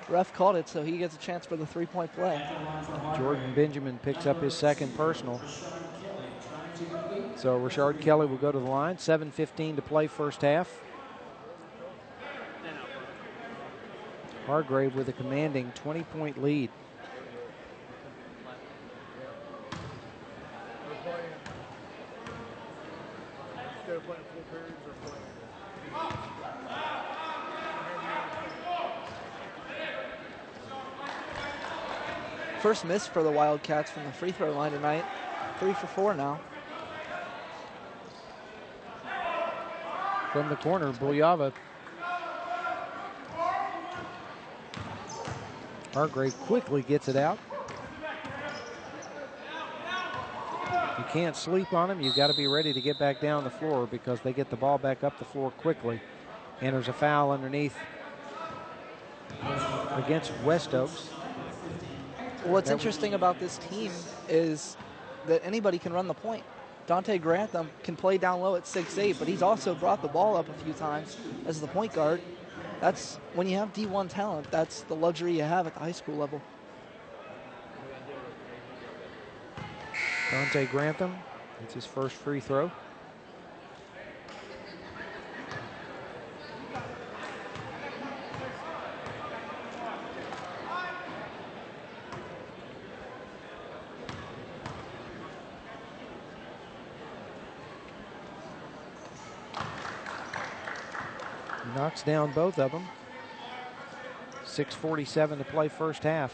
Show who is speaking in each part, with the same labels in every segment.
Speaker 1: Ref called it, so he gets a chance for the three-point play.
Speaker 2: Jordan Benjamin picks up his second personal. So Rashard Kelly will go to the line. 7:15 to play first half. Hargrave with a commanding 20-point lead.
Speaker 1: First miss for the Wildcats from the free throw line tonight. 3 for 4 now.
Speaker 2: From the corner, Buljava. Hargrave quickly gets it out. You can't sleep on them. You've got to be ready to get back down the floor because they get the ball back up the floor quickly. And there's a foul underneath against West Oaks.
Speaker 1: What's interesting about this team is that anybody can run the point. Dante Grantham can play down low at 6'8", but he's also brought the ball up a few times as the point guard. That's when you have D1 talent, that's the luxury you have at the high school level.
Speaker 2: Dante Grantham, it's his first free throw. Knocks down both of them. 6:47 to play first half.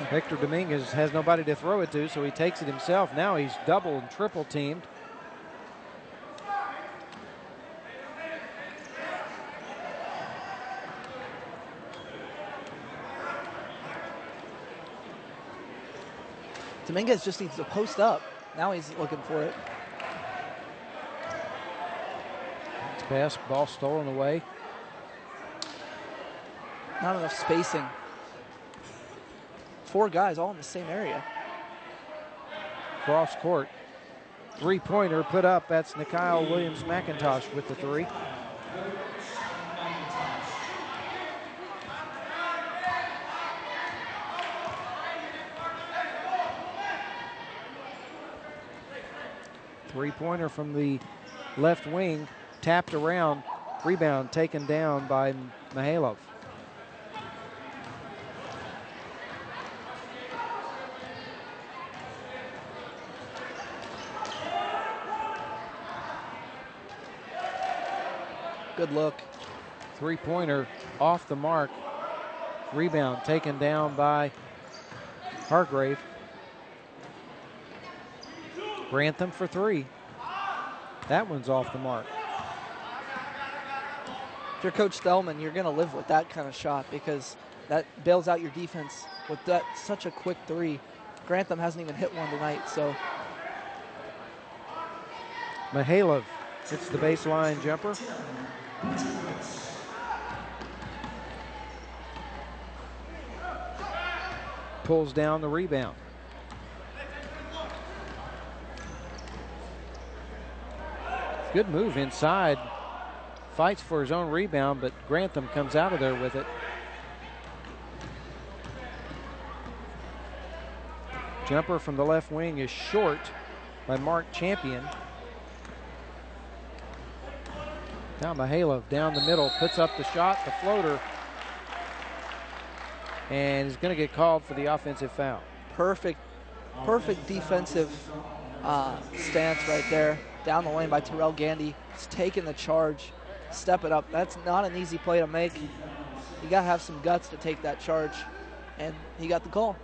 Speaker 2: Hector Dominguez has nobody to throw it to, so he takes it himself. Now he's double and triple teamed.
Speaker 1: Dominguez just needs to post up. Now he's looking for it.
Speaker 2: Pass, ball stolen away.
Speaker 1: Not enough spacing. 4 guys all in the same area.
Speaker 2: Cross court. Three-pointer put up. That's Nikyle Williams-McIntosh with the three. Three-pointer from the left wing. Tapped around, rebound taken down by Mihailov.
Speaker 1: Good look.
Speaker 2: Three-pointer off the mark. Rebound taken down by Hargrave. Grantham for three. That one's off the mark.
Speaker 1: If you're Coach Thelman, you're going to live with that kind of shot because that bails out your defense with that such a quick three. Grantham hasn't even hit one tonight, so.
Speaker 2: Mihailov hits the baseline jumper. Pulls down the rebound. Good move inside. Fights for his own rebound, but Grantham comes out of there with it. Jumper from the left wing is short by Mark Champion. Now Mihailov down the middle, puts up the shot, the floater, and is going to get called for the offensive foul.
Speaker 1: Perfect defensive stance right there. Down the lane by Terrell Gandy. He's taking the charge. Step it up. That's not an easy play to make. You got to have some guts to take that charge, and he got the call.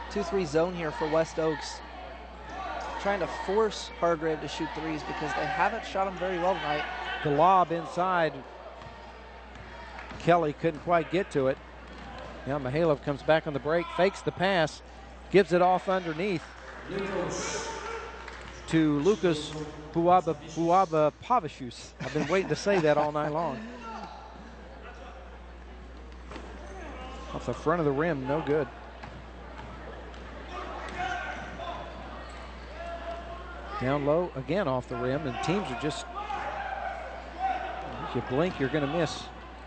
Speaker 1: Two-three zone here for West Oaks. Trying to force Hargrave to shoot threes because they haven't shot him very well tonight.
Speaker 2: The lob inside. Kelly couldn't quite get to it. Now Mihailov comes back on the break, fakes the pass, gives it off underneath to Lucas Puaba Pavicius. I've been waiting to say that all night long. Off the front of the rim, no good. Down low again off the rim, and teams are just, if you blink, you're going to miss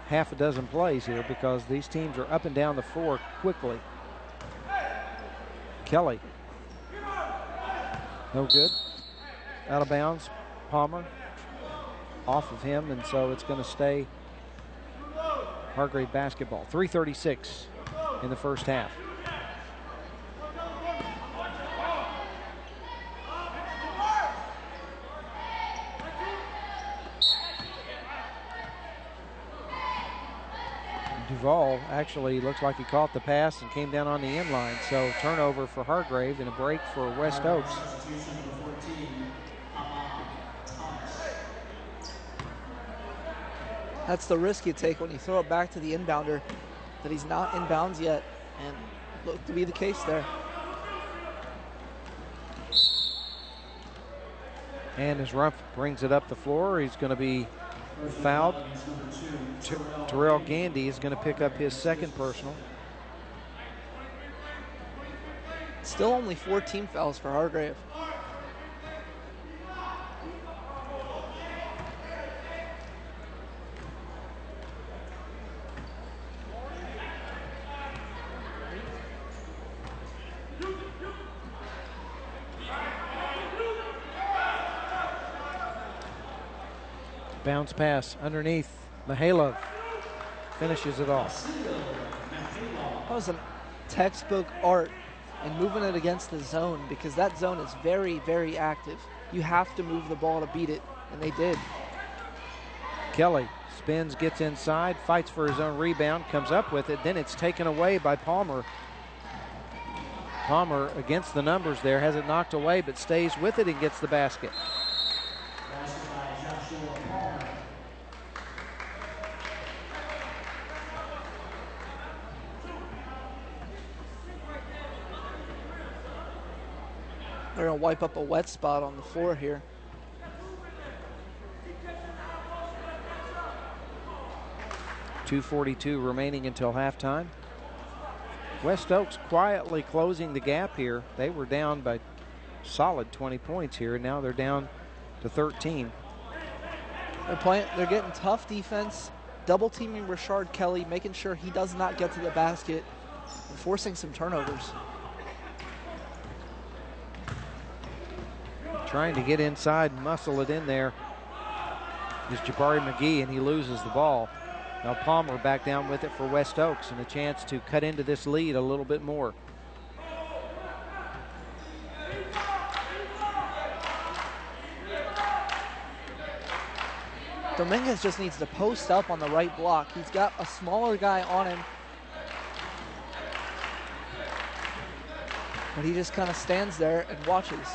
Speaker 2: half a dozen plays here because these teams are up and down the floor quickly. Kelly. No good. Out of bounds. Palmer off of him, and so it's going to stay Hargrave basketball. 3:36 in the first half. Duvall actually looks like he caught the pass and came down on the inline. So turnover for Hargrave and a break for West Oaks.
Speaker 1: That's the risk you take when you throw it back to the inbounder, that he's not inbounds yet, and looked to be the case there.
Speaker 2: And as Rumpf brings it up the floor, he's going to be fouled. Terrell Gandy is going to pick up his second personal.
Speaker 1: Still only 4 team fouls for Hargrave.
Speaker 2: Bounce pass underneath. Mihailov finishes it off.
Speaker 1: That was a textbook art in moving it against the zone, because that zone is very, very active. You have to move the ball to beat it, and they did.
Speaker 2: Kelly spins, gets inside, fights for his own rebound, comes up with it, then it's taken away by Palmer. Palmer against the numbers there, has it knocked away, but stays with it and gets the basket.
Speaker 1: They're going to wipe up a wet spot on the floor here.
Speaker 2: .242 remaining until halftime. West Oaks quietly closing the gap here. They were down by solid 20 points here, and now they're down to 13.
Speaker 1: They're getting tough defense, double teaming Rashard Kelly, making sure he does not get to the basket, and forcing some turnovers.
Speaker 2: Trying to get inside and muscle it in there is Jabari McGee, and he loses the ball. Now Palmer back down with it for West Oaks, and a chance to cut into this lead a little bit more.
Speaker 1: Dominguez just needs to post up on the right block. He's got a smaller guy on him, but he just kind of stands there and watches.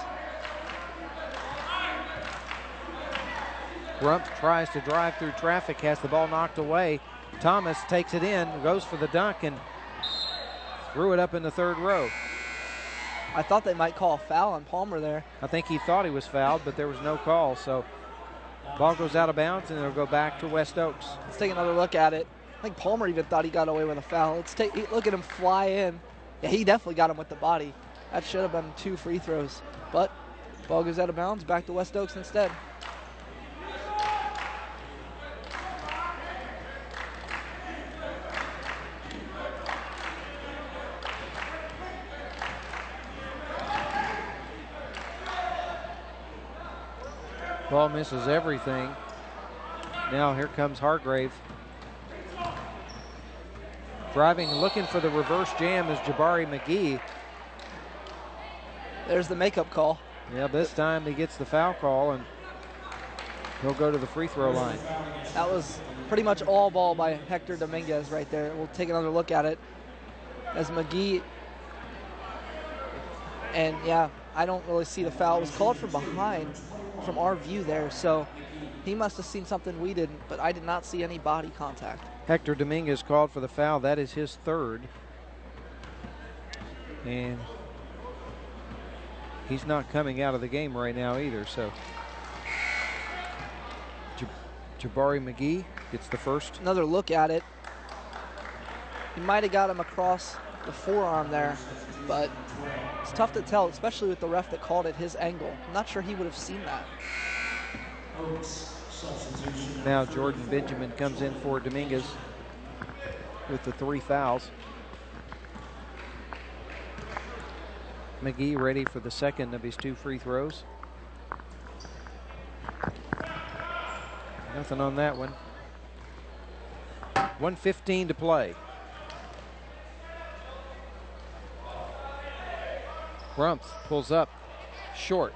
Speaker 2: Rumpf tries to drive through traffic, has the ball knocked away. Thomas takes it in, goes for the dunk, and threw it up in the third row.
Speaker 1: I thought they might call a foul on Palmer there.
Speaker 2: I think he thought he was fouled, but there was no call, so ball goes out of bounds, and it'll go back to West Oaks.
Speaker 1: Let's take another look at it. I think Palmer even thought he got away with a foul. Look at him fly in. Yeah, he definitely got him with the body. That should have been 2 free throws, but ball goes out of bounds, back to West Oaks instead.
Speaker 2: Ball misses everything. Now here comes Hargrave. Driving, looking for the reverse jam is Jabari McGee.
Speaker 1: There's the makeup call.
Speaker 2: Yeah, this time he gets the foul call, and he'll go to the free throw line.
Speaker 1: That was pretty much all ball by Hector Dominguez right there. We'll take another look at it as McGee. And yeah, I don't really see the foul. It was called from behind, from our view there, so he must have seen something we didn't, but I did not see any body contact.
Speaker 2: Hector Dominguez called for the foul. That is his third. And he's not coming out of the game right now either, so Jabari McGee gets the first.
Speaker 1: Another look at it. He might have got him across the forearm there. but it's tough to tell, especially with the ref that called it his angle. I'm not sure he would have seen that.
Speaker 2: Now Jordan Benjamin comes in for Dominguez with the 3 fouls. McGee ready for the second of his 2 free throws. Nothing on that one. 1:15 to play. Rumpf pulls up short.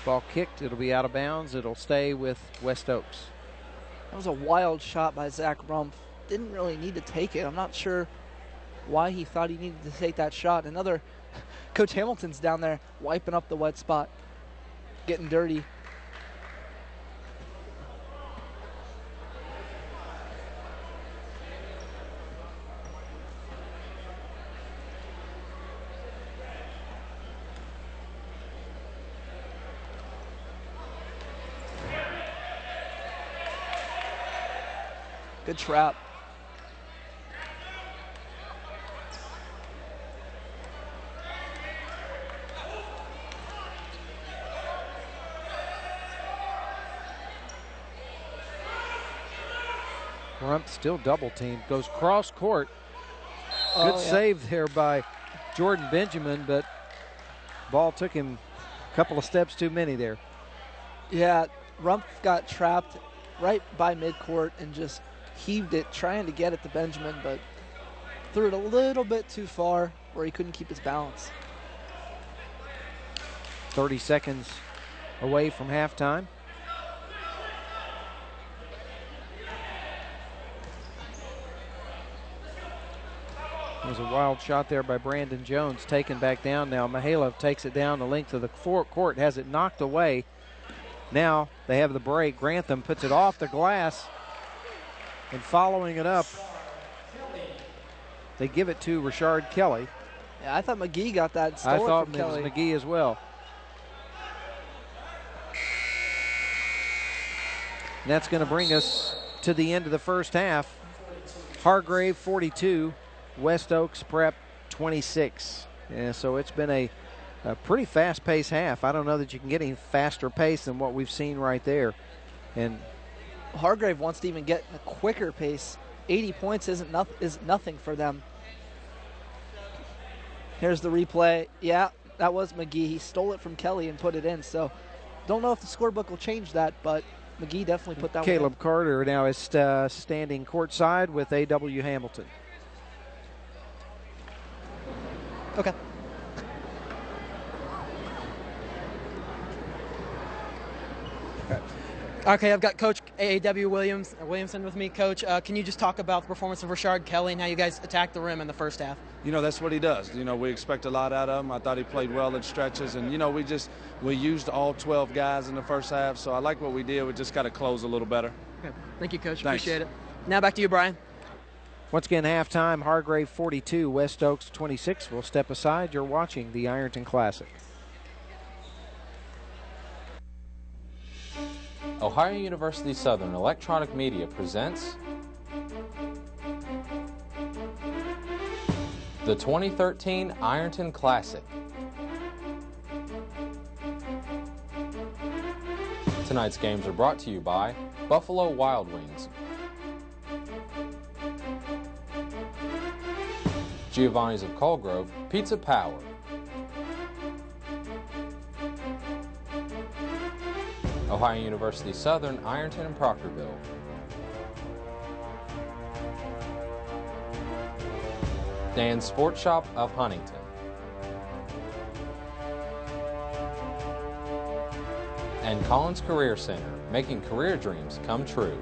Speaker 2: Ball kicked. It'll be out of bounds. It'll stay with West Oaks.
Speaker 1: That was a wild shot by Zach Rumpf. Didn't really need to take it. I'm not sure why he thought he needed to take that shot. Another, Coach Hamilton's down there wiping up the wet spot, getting dirty. Good trap.
Speaker 2: Rumpf still double teamed. Goes cross court. Good save there by Jordan Benjamin, but ball took him a couple of steps too many there.
Speaker 1: Yeah, Rumpf got trapped right by midcourt and just heaved it, trying to get it to Benjamin, but threw it a little bit too far where he couldn't keep his balance.
Speaker 2: 30 seconds away from halftime. It was a wild shot there by Brandon Jones, taken back down now. Mihailov takes it down the length of the court, has it knocked away. Now they have the break. Grantham puts it off the glass, and following it up, they give it to Richard Kelly.
Speaker 1: Yeah, I thought McGee got that.
Speaker 2: I thought it was McGee as well. And that's going to bring us to the end of the first half. Hargrave 42, West Oaks Prep 26. Yeah, so it's been a pretty fast-paced half. I don't know that you can get any faster pace than what we've seen right there. And
Speaker 1: Hargrave wants to even get a quicker pace. 80 points is nothing for them. Here's the replay. Yeah, that was McGee. He stole it from Kelly and put it in. So don't know if the scorebook will change that, but McGee definitely put that one in.
Speaker 2: Caleb Carter now is standing courtside with A.W. Hamilton.
Speaker 1: Okay.
Speaker 3: Okay, I've got Coach A.W. Williamson with me. Coach, can you just talk about the performance of Richard Kelly and how you guys attacked the rim in the first half?
Speaker 4: You know, that's what he does. You know, we expect a lot out of him. I thought he played well in stretches. And, you know, we used all 12 guys in the first half. So I like what we did. We just got to close a little better.
Speaker 3: Okay. Thank you, Coach.
Speaker 4: Thanks.
Speaker 3: Appreciate it. Now back to you, Brian.
Speaker 2: Once again, halftime, Hargrave 42, West Oaks 26. We'll step aside. You're watching the Ironton Classic.
Speaker 5: Ohio University Southern Electronic Media presents the 2013 Ironton Classic. Tonight's games are brought to you by Buffalo Wild Wings, Giovanni's of Colgrove, Pizza Power, Ohio University Southern, Ironton and Proctorville, Dan's Sports Shop of Huntington, and Collins Career Center, making career dreams come true.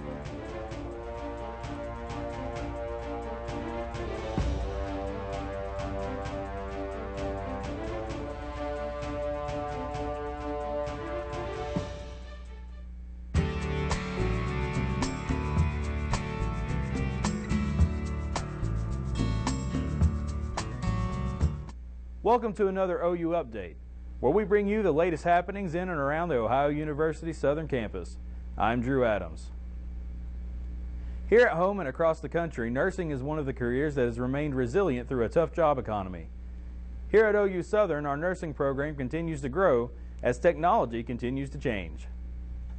Speaker 6: Welcome to another OU Update, where we bring you the latest happenings in and around the Ohio University Southern campus. I'm Drew Adams. Here at home and across the country, nursing is one of the careers that has remained resilient through a tough job economy. Here at OU Southern, our nursing program continues to grow as technology continues to change.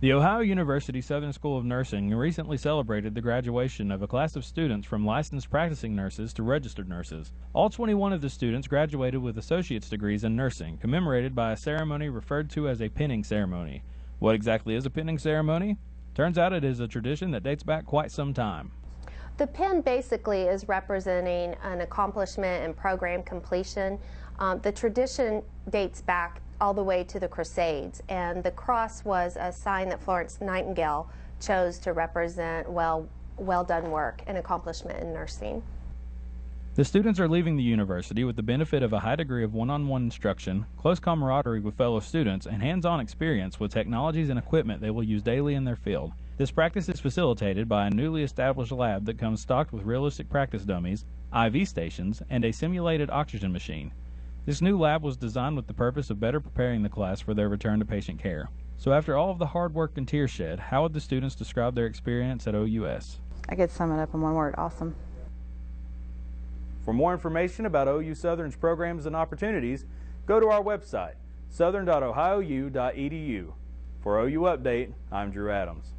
Speaker 7: The Ohio University Southern School of Nursing recently celebrated the graduation of a class of students from licensed practicing nurses to registered nurses. All 21 of the students graduated with associate's degrees in nursing, commemorated by a ceremony referred to as a pinning ceremony. What exactly is a pinning ceremony? Turns out it is a tradition that dates back quite some time.
Speaker 8: The pin basically is representing an accomplishment and program completion. The tradition dates back all the way to the Crusades, and the cross was a sign that Florence Nightingale chose to represent well done work and accomplishment in nursing.
Speaker 7: The students are leaving the university with the benefit of a high degree of one-on-one instruction, close camaraderie with fellow students, and hands-on experience with technologies and equipment they will use daily in their field. This practice is facilitated by a newly established lab that comes stocked with realistic practice dummies, IV stations, and a simulated oxygen machine. This new lab was designed with the purpose of better preparing the class for their return to patient care. So after all of the hard work and tears shed, how would the students describe their experience at OUS?
Speaker 9: I could sum it up in one word: awesome.
Speaker 6: For more information about OU Southern's programs and opportunities, go to our website, southern.ohiou.edu. For OU Update, I'm Drew Adams.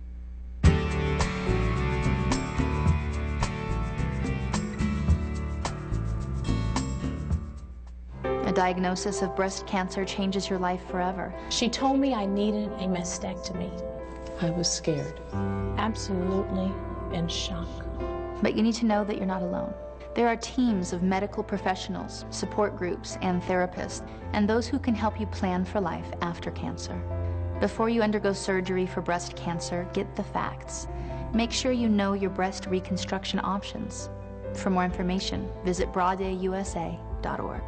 Speaker 10: A diagnosis of breast cancer changes your life forever.
Speaker 11: She told me I needed a mastectomy.
Speaker 12: I was scared.
Speaker 11: Absolutely in shock.
Speaker 10: But you need to know that you're not alone. There are teams of medical professionals, support groups, and therapists, and those who can help you plan for life after cancer. Before you undergo surgery for breast cancer, get the facts. Make sure you know your breast reconstruction options. For more information, visit broaddayusa.org.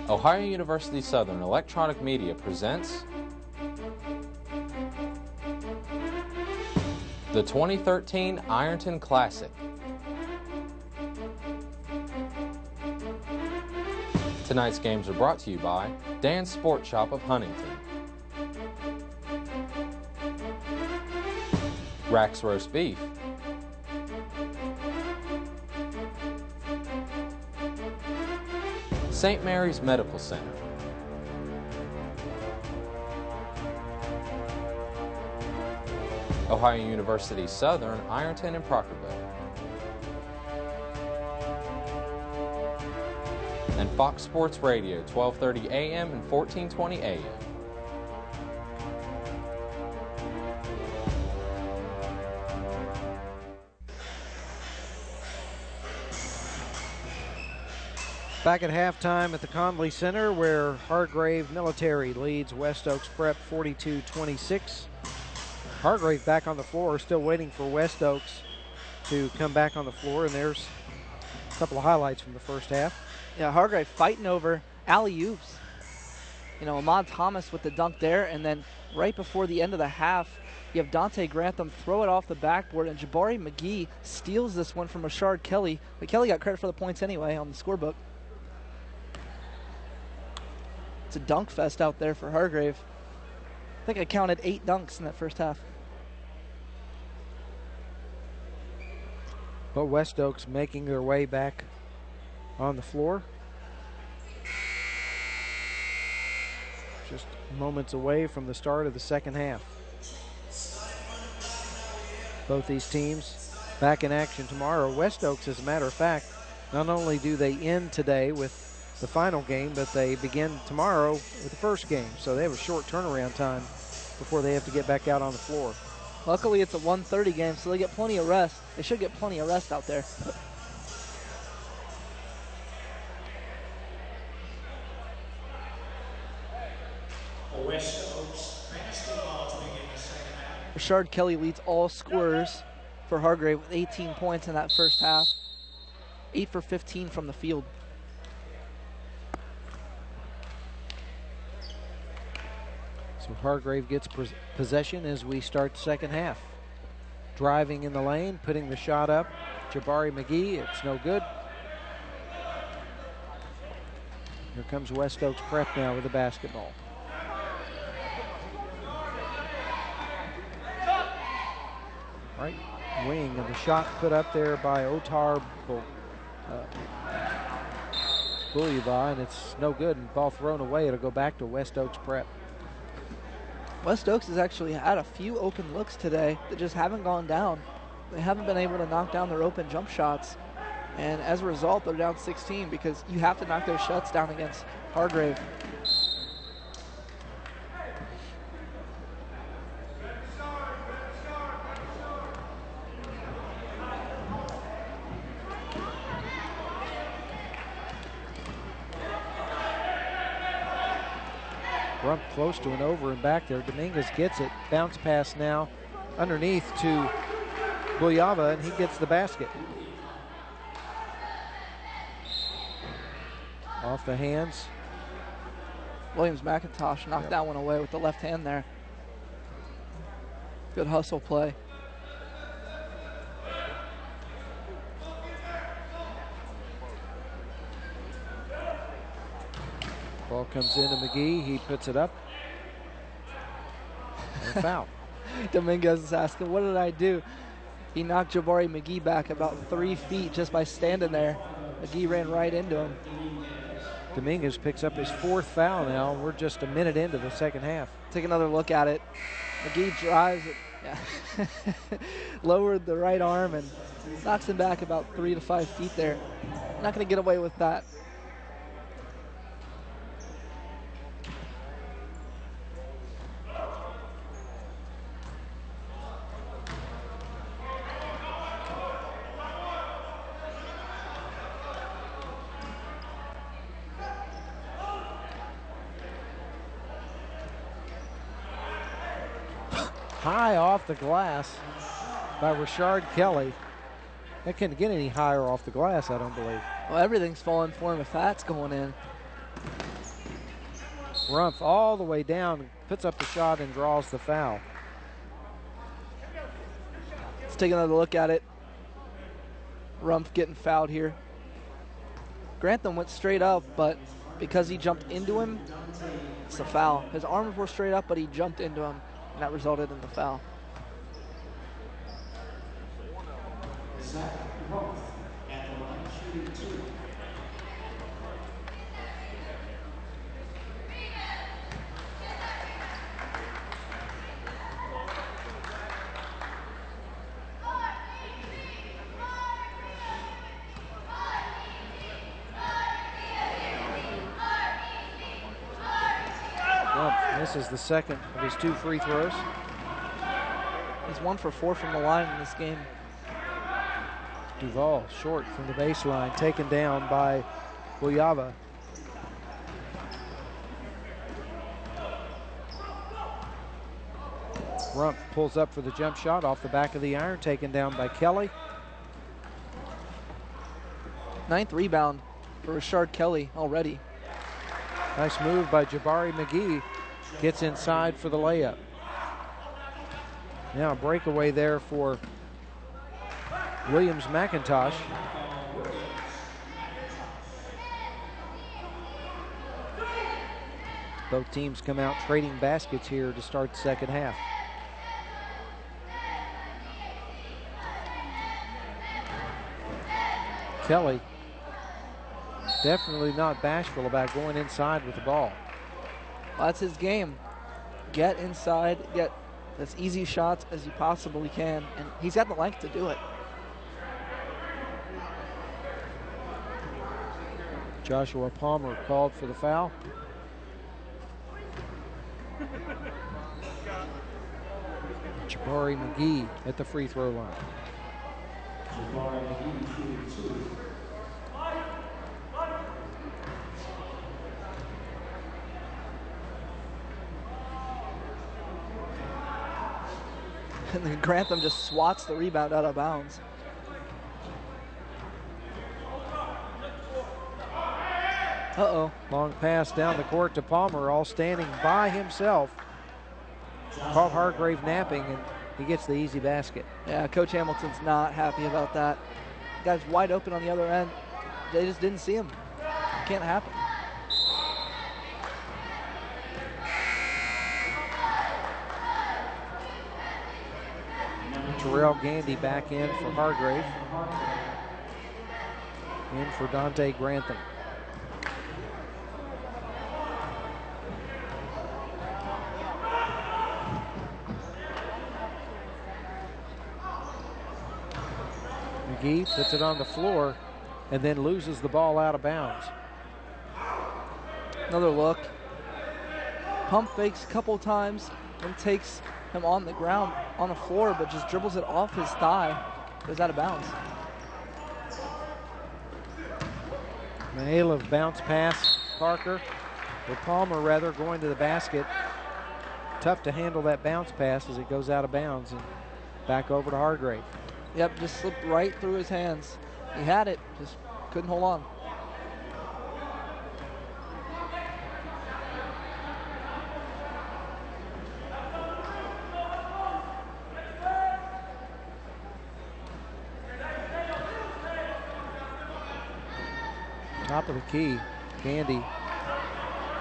Speaker 5: Ohio University Southern Electronic Media presents the 2013 Ironton Classic. Tonight's games are brought to you by Dan's Sport Shop of Huntington, Rack's Roast Beef, St. Mary's Medical Center, Ohio University Southern, Ironton and Proctorville, and Fox Sports Radio, 1230 AM and 1420 AM.
Speaker 2: Back at halftime at the Conley Center, where Hargrave Military leads West Oaks Prep 42-26. Hargrave back on the floor, still waiting for West Oaks to come back on the floor, and there's a couple of highlights from the first half.
Speaker 1: Yeah, Hargrave fighting over alley-oops. You know, Ahmad Thomas with the dunk there, and then right before the end of the half, you have Dante Grantham throw it off the backboard, and Jabari McGee steals this one from Rashard Kelly. But Kelly got credit for the points anyway on the scorebook. It's a dunk fest out there for Hargrave. I think I counted 8 dunks in that first half.
Speaker 2: But West Oaks making their way back on the floor. Just moments away from the start of the second half. Both these teams back in action tomorrow. West Oaks, as a matter of fact, not only do they end today with the final game, but they begin tomorrow with the first game. So they have a short turnaround time before they have to get back out on the floor.
Speaker 1: Luckily, it's a 1:30 game, so they get plenty of rest. They should get plenty of rest out there.
Speaker 13: West Oaks basketball to begin the second half.
Speaker 1: Rashard Kelly leads all scorers for Hargrave with 18 points in that first half. 8 for 15 from the field.
Speaker 2: So Hargrave gets possession as we start the second half. Driving in the lane, putting the shot up. Jabari McGee, it's no good. Here comes West Oaks Prep now with the basketball. Right, wing, and the shot put up there by Otar Bulyava, and it's no good, and ball thrown away. It'll go back to West Oaks Prep.
Speaker 1: West Oaks has actually had a few open looks today that just haven't gone down. They haven't been able to knock down their open jump shots, and as a result, they're down 16 because you have to knock those shots down against Hargrave.
Speaker 2: Rump close to an over and back there. Dominguez gets it. Bounce pass now underneath to Bulyava, and he gets the basket. Off the hands.
Speaker 1: Williams McIntosh knocked that one away with the left hand there. Good hustle play.
Speaker 2: Ball comes into McGee. He puts it up. And a foul.
Speaker 1: Dominguez is asking, what did I do? He knocked Jabari McGee back about 3 feet just by standing there. McGee ran right into him.
Speaker 2: Dominguez picks up his 4th foul now. We're just a minute into the second half.
Speaker 1: Take another look at it. McGee drives it. Yeah. Lowered the right arm and knocks him back about 3 to 5 feet there. Not going to get away with that.
Speaker 2: High off the glass by Rashard Kelly. That couldn't get any higher off the glass, I don't believe.
Speaker 1: Well, everything's falling for him if that's going in.
Speaker 2: Rumpf all the way down, puts up the shot and draws the foul.
Speaker 1: Let's take another look at it. Rumpf getting fouled here. Grantham went straight up, but because he jumped into him, it's a foul. His arms were straight up, but he jumped into him, and that resulted in the foul.
Speaker 2: This is the second of his 2 free throws.
Speaker 1: He's 1 for 4 from the line in this game.
Speaker 2: Duval short from the baseline, taken down by Bulyava. Rumpf pulls up for the jump shot off the back of the iron, taken down by Kelly.
Speaker 1: 9th rebound for Rashard Kelly already.
Speaker 2: Nice move by Jabari McGee. Gets inside for the layup. Now a breakaway there for Williams McIntosh. Both teams come out trading baskets here to start the second half. Kelly definitely not bashful about going inside with the ball.
Speaker 1: Well, that's his game. Get inside, get as easy shots as you possibly can, and he's got the length to do it.
Speaker 2: Joshua Palmer called for the foul. Jabari McGee at the free throw line.
Speaker 1: And then Grantham just swats the rebound out of bounds. Uh-oh.
Speaker 2: Long pass down the court to Palmer, all standing by himself. Paul Hargrave napping, and he gets the easy basket.
Speaker 1: Yeah, Coach Hamilton's not happy about that. The guy's wide open on the other end. They just didn't see him. It can't happen.
Speaker 2: Terrell Gandy back in for Hargrave. In for Dante Grantham. McGee puts it on the floor and then loses the ball out of bounds.
Speaker 1: Another look. Pump fakes a couple times and takes him on the ground, on the floor, but just dribbles it off his thigh. Goes out of bounds.
Speaker 2: Mihailov bounce pass, Parker, or Palmer rather, going to the basket. Tough to handle that bounce pass as it goes out of bounds and back over to Hargrave.
Speaker 1: Yep, just slipped right through his hands. He had it, just couldn't hold on.
Speaker 2: Top of the key, Gandy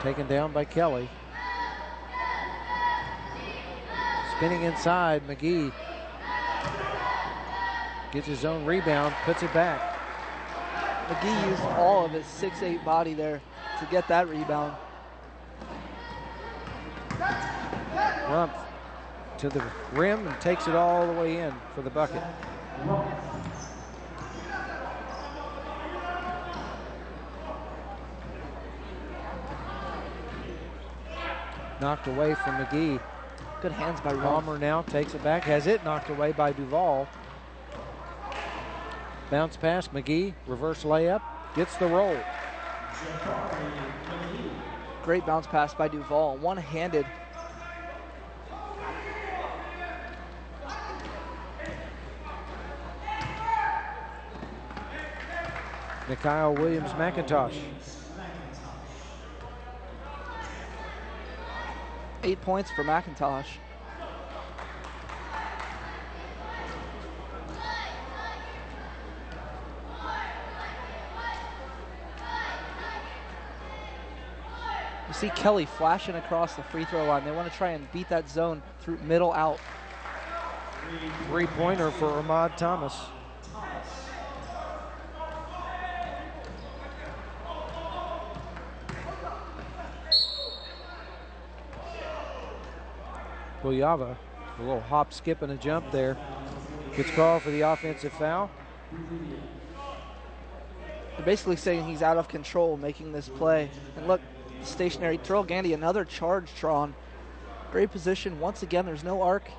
Speaker 2: taken down by Kelly. Spinning inside, McGee gets his own rebound, puts it back.
Speaker 1: McGee used all of his 6'8" body there to get that rebound.
Speaker 2: Rump to the rim and takes it all the way in for the bucket. Knocked away from McGee.
Speaker 1: Good hands by Rump.
Speaker 2: Palmer now takes it back, has it knocked away by Duval. Bounce pass, McGee, reverse layup, gets the roll.
Speaker 1: Great bounce pass by Duval, one-handed.
Speaker 2: Mikhail Williams-McIntosh.
Speaker 1: 8 points for McIntosh. You see Kelly flashing across the free throw line. They want to try and beat that zone through middle out.
Speaker 2: Three-pointer for Ahmad Thomas. Buyava, a little hop, skip, and a jump there. Gets called for the offensive foul.
Speaker 1: They're basically saying he's out of control making this play. And look, stationary. Terrell Gandy, another charge drawn. Great position. Once again, there's no arc.